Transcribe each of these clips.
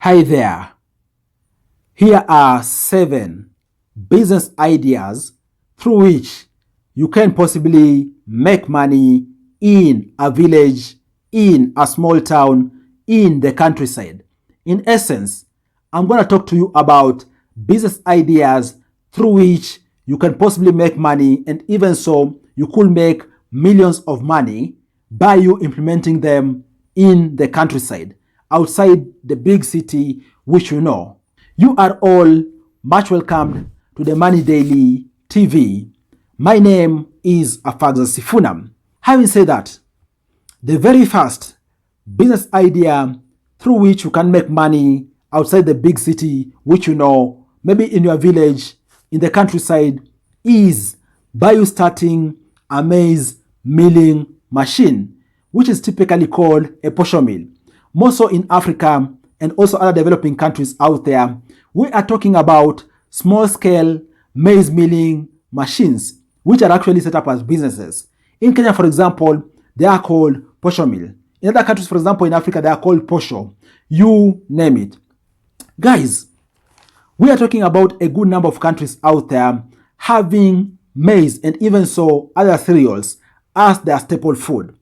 Hi there. Here are 7 business ideas through which you can possibly make money in a village, in a small town, in the countryside. In essence, I'm going to talk to you about business ideas through which you can possibly make money, and even so, you could make millions of money by you implementing them in the countryside, outside the big city, which you know. You are all much welcomed to the Money Daily TV. My name is Afagza Sifunam. Having said that, the very first business idea through which you can make money outside the big city, which you know, maybe in your village, in the countryside, is by you starting a maize milling machine, which is typically called a posho mill. More so in Africa and also other developing countries out there, we are talking about small-scale maize milling machines, which are actually set up as businesses. In Kenya, for example, they are called posho mill. In other countries, for example, in Africa, they are called posho. You name it. Guys, we are talking about a good number of countries out there having maize and even so other cereals as their staple food.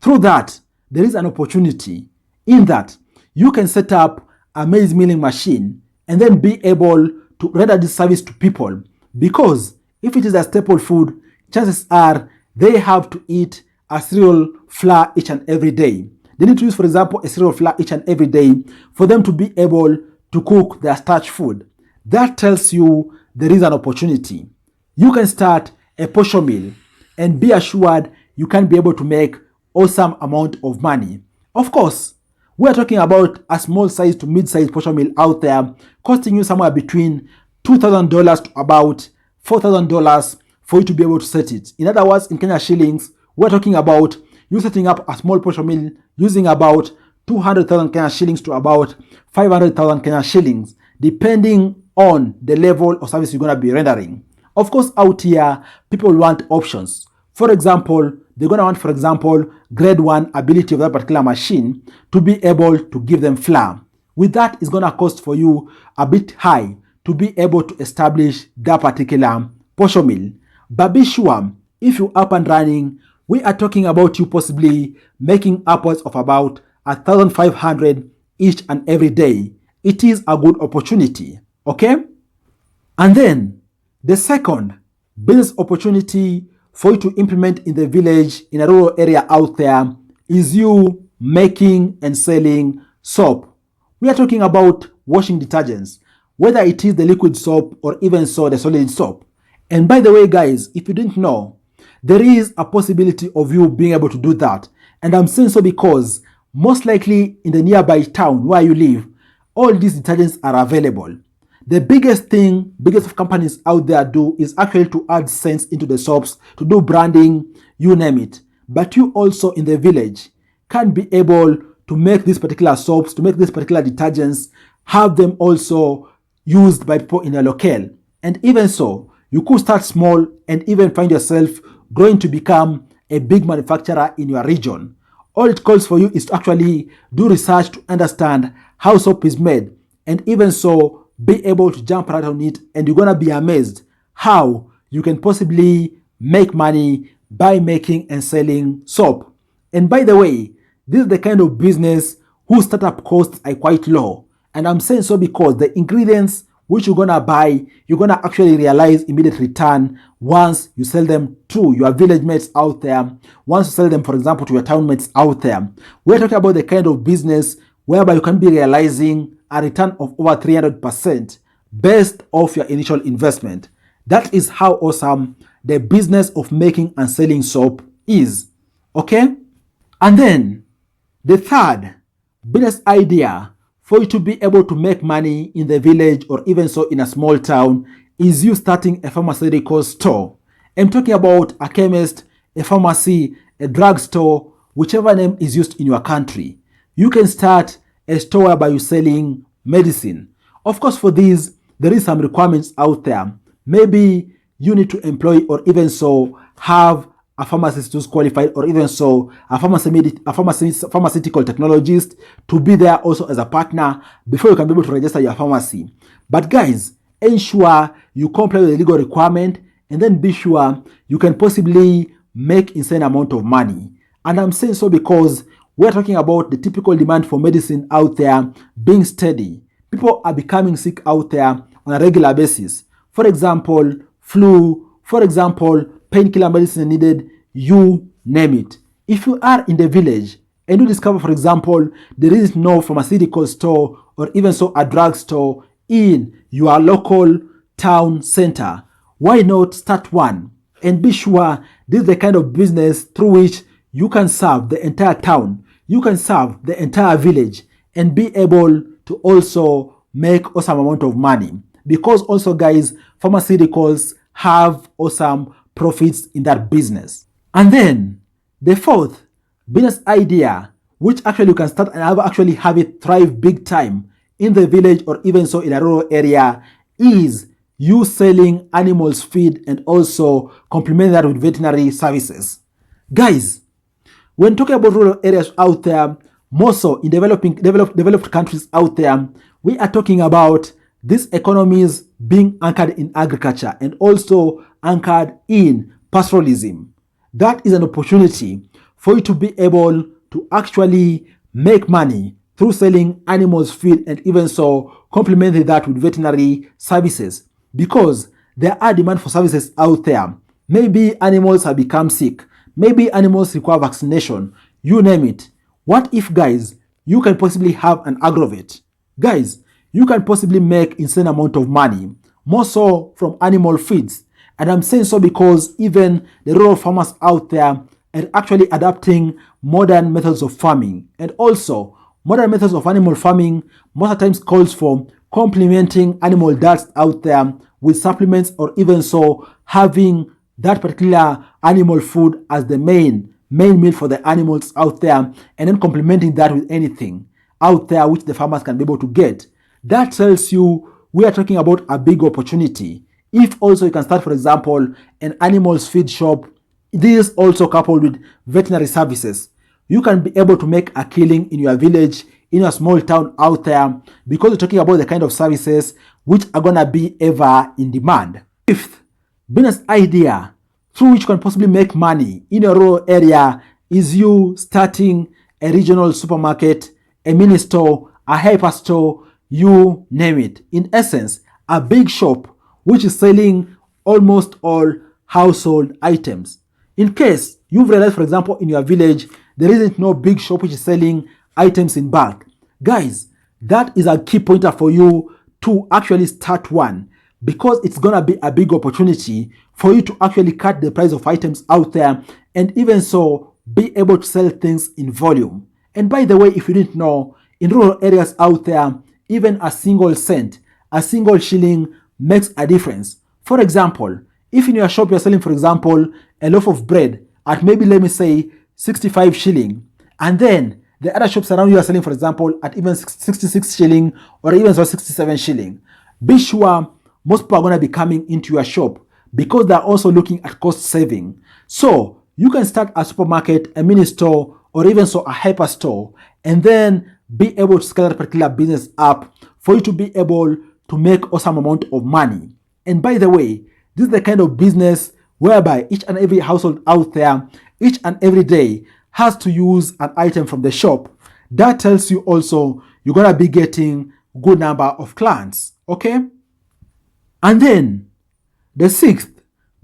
Through that, there is an opportunity in that you can set up a maize milling machine and then be able to render this service to people, because if it is a staple food, chances are they have to eat a cereal flour each and every day. They need to use, for example, a cereal flour each and every day for them to be able to cook their starch food. That tells you there is an opportunity. You can start a posho mill and be assured you can be able to make awesome amount of money. Of course, we are talking about a small size to mid-size posho mill out there costing you somewhere between $2,000 to about $4,000 for you to be able to set it. In other words, in Kenya shillings, we're talking about you setting up a small posho mill using about 200,000 Kenya shillings to about 500,000 Kenya shillings, depending on the level of service you're going to be rendering. Of course, out here, people want options. For example, they're going to want, for example, grade 1 ability of that particular machine to be able to give them flour. With that, it's going to cost for you a bit high to be able to establish that particular posho mill. But be sure, if you're up and running, we are talking about you possibly making upwards of about 1,500 each and every day. It is a good opportunity, okay? And then the second business opportunity for you to implement in the village, in a rural area out there, is you making and selling soap. We are talking about washing detergents, whether it is the liquid soap or even so the solid soap. And by the way, guys, if you didn't know, there is a possibility of you being able to do that. And I'm saying so because most likely in the nearby town where you live, all these detergents are available. The biggest of companies out there do is actually to add scents into the soaps, to do branding, you name it. But you also in the village can be able to make these particular soaps, to make these particular detergents, have them also used by people in your locale. And even so, you could start small and even find yourself growing to become a big manufacturer in your region. All it calls for you is to actually do research to understand how soap is made, and even so be able to jump right on it, and you're gonna be amazed how you can possibly make money by making and selling soap. And by the way, this is the kind of business whose startup costs are quite low. And I'm saying so because the ingredients which you're gonna buy, you're gonna actually realize immediate return once you sell them to your village mates out there, once you sell them, for example, to your town mates out there. We're talking about the kind of business whereby you can be realizing a return of over 300% based off your initial investment. That is how awesome the business of making and selling soap is. Okay? And then the third business idea for you to be able to make money in the village or even so in a small town is you starting a pharmaceutical store. I'm talking about a chemist, a pharmacy, a drugstore, whichever name is used in your country. You can start a store whereby you're selling medicine. Of course, for these, there is some requirements out there. Maybe you need to employ or even so have a pharmacist who's qualified, or even so a pharmaceutical technologist to be there also as a partner before you can be able to register your pharmacy. But guys, ensure you comply with the legal requirement, and then be sure you can possibly make insane amount of money. And I'm saying so because we're talking about the typical demand for medicine out there being steady. People are becoming sick out there on a regular basis. For example, flu, for example, painkiller medicine needed, you name it. If you are in the village and you discover, for example, there is no pharmaceutical store or even so a drug store in your local town center, why not start one? And be sure this is the kind of business through which you can serve the entire town, you can serve the entire village, and be able to also make awesome amount of money. Because also, guys, pharmaceuticals have awesome profits in that business. And then the fourth business idea, which actually you can start and actually have it thrive big time in the village or even so in a rural area, is you selling animals feed and also complementing that with veterinary services. Guys, when talking about rural areas out there, more so in developed countries out there, we are talking about these economies being anchored in agriculture and also anchored in pastoralism. That is an opportunity for you to be able to actually make money through selling animals feed and even so complementing that with veterinary services, because there are demand for services out there. Maybe animals have become sick, maybe animals require vaccination, you name it. What if, guys, you can possibly have an agrovet? Guys, you can possibly make insane amount of money, more so from animal feeds. And I'm saying so because even the rural farmers out there are actually adapting modern methods of farming. And also, modern methods of animal farming most of the times calls for complementing animal diets out there with supplements, or even so having that particular animal food as the main meal for the animals out there, and then complementing that with anything out there which the farmers can be able to get. That tells you we are talking about a big opportunity. If also you can start, for example, an animals feed shop, this also coupled with veterinary services, you can be able to make a killing in your village, in your small town out there, because you're talking about the kind of services which are gonna be ever in demand. Fifth business idea through which you can possibly make money in a rural area is you starting a regional supermarket, a mini store, a hyper store, you name it. In essence, a big shop which is selling almost all household items. In case you've realized, for example, in your village, there isn't no big shop which is selling items in bulk. Guys, that is a key pointer for you to actually start one, because it's gonna be a big opportunity for you to actually cut the price of items out there and even so be able to sell things in volume. And by the way, if you didn't know, in rural areas out there, even a single cent, a single shilling makes a difference. For example, if in your shop you're selling, for example, a loaf of bread at maybe, let me say, 65 shilling, and then the other shops around you are selling, for example, at even 66 shilling or even so 67 shilling, be sure most people are going to be coming into your shop because they're also looking at cost saving. So you can start a supermarket, a mini store, or even so a hyper store, and then be able to scale that particular business up for you to be able to make awesome amount of money. And by the way, this is the kind of business whereby each and every household out there, each and every day, has to use an item from the shop. That tells you also you're gonna be getting good number of clients. Okay? And then the sixth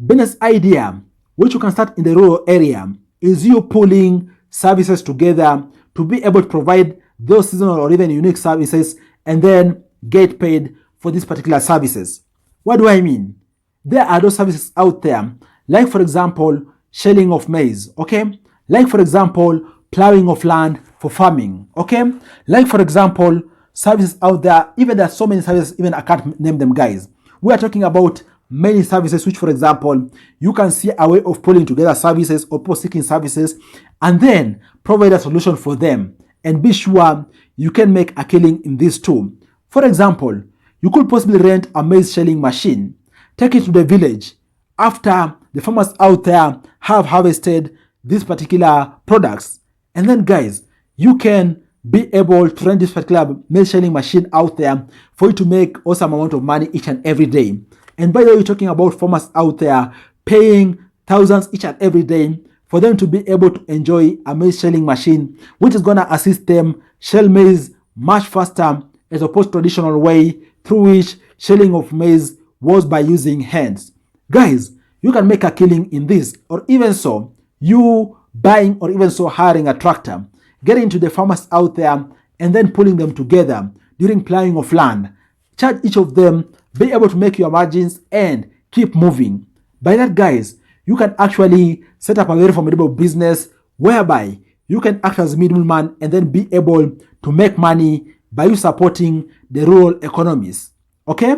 business idea, which you can start in the rural area, is you pulling services together to be able to provide those seasonal or even unique services and then get paid for these particular services. What do I mean? There are those services out there, like for example, shelling of maize, okay? Like for example, plowing of land for farming, okay? Like for example, services out there, even there are so many services, even I can't name them, guys. We are talking about many services which, for example, you can see a way of pulling together services or people seeking services and then provide a solution for them, and be sure you can make a killing in this too. For example, you could possibly rent a maize shelling machine, take it to the village. After the farmers out there have harvested these particular products. And then guys, you can be able to run this particular maize shelling machine out there for you to make awesome amount of money each and every day. And by the way, you're talking about farmers out there paying thousands each and every day for them to be able to enjoy a maize shelling machine, which is going to assist them shell maize much faster as opposed to traditional way through which shelling of maize was by using hands. Guys, you can make a killing in this, or even so, you buying or even so hiring a tractor, getting into the farmers out there and then pulling them together during plowing of land. Charge each of them, be able to make your margins and keep moving. By that guys, you can actually set up a very formidable business whereby you can act as middleman and then be able to make money by you supporting the rural economies. Okay?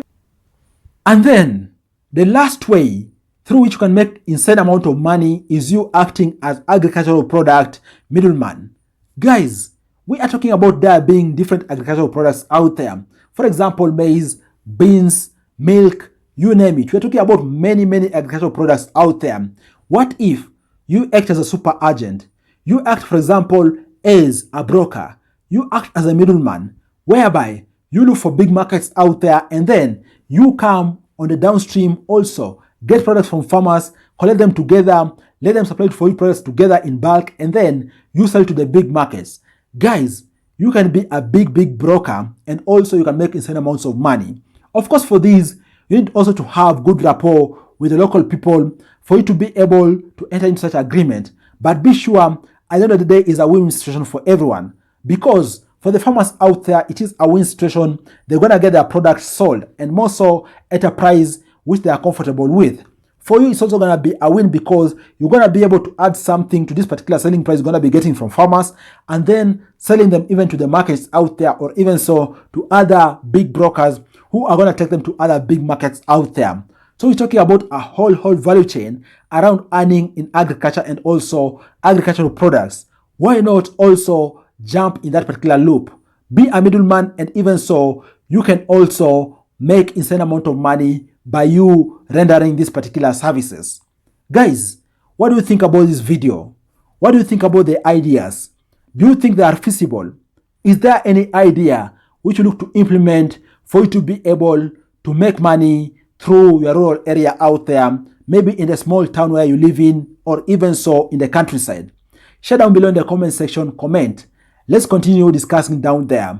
And then the last way through which you can make insane amount of money is you acting as agricultural product middleman. Guys, we are talking about there being different agricultural products out there. For example, maize, beans, milk, you name it. We're talking about many agricultural products out there. What if you act as a super agent? You act, for example, as a broker. You act as a middleman, whereby you look for big markets out there and then you come on the downstream also, get products from farmers, collect them together, let them supply for you products together in bulk, and then you sell to the big markets. Guys, you can be a big broker and also you can make insane amounts of money. Of course, for these, you need also to have good rapport with the local people for you to be able to enter into such agreement. But be sure, at the end of the day, is a win-win situation for everyone. Because for the farmers out there, it is a win situation. They're going to get their products sold and more so at a price which they are comfortable with. For you, it's also going to be a win because you're going to be able to add something to this particular selling price you're going to be getting from farmers and then selling them even to the markets out there or even so to other big brokers who are going to take them to other big markets out there. So we're talking about a whole value chain around earning in agriculture and also agricultural products. Why not also jump in that particular loop? Be a middleman and even so, you can also make insane amount of money by you rendering these particular services. Guys, what do you think about this video? What do you think about the ideas? Do you think they are feasible? Is there any idea which you look to implement for you to be able to make money through your rural area out there, maybe in the small town where you live in, or even so in the countryside? Share down below in the comment section, comment. Let's continue discussing down there.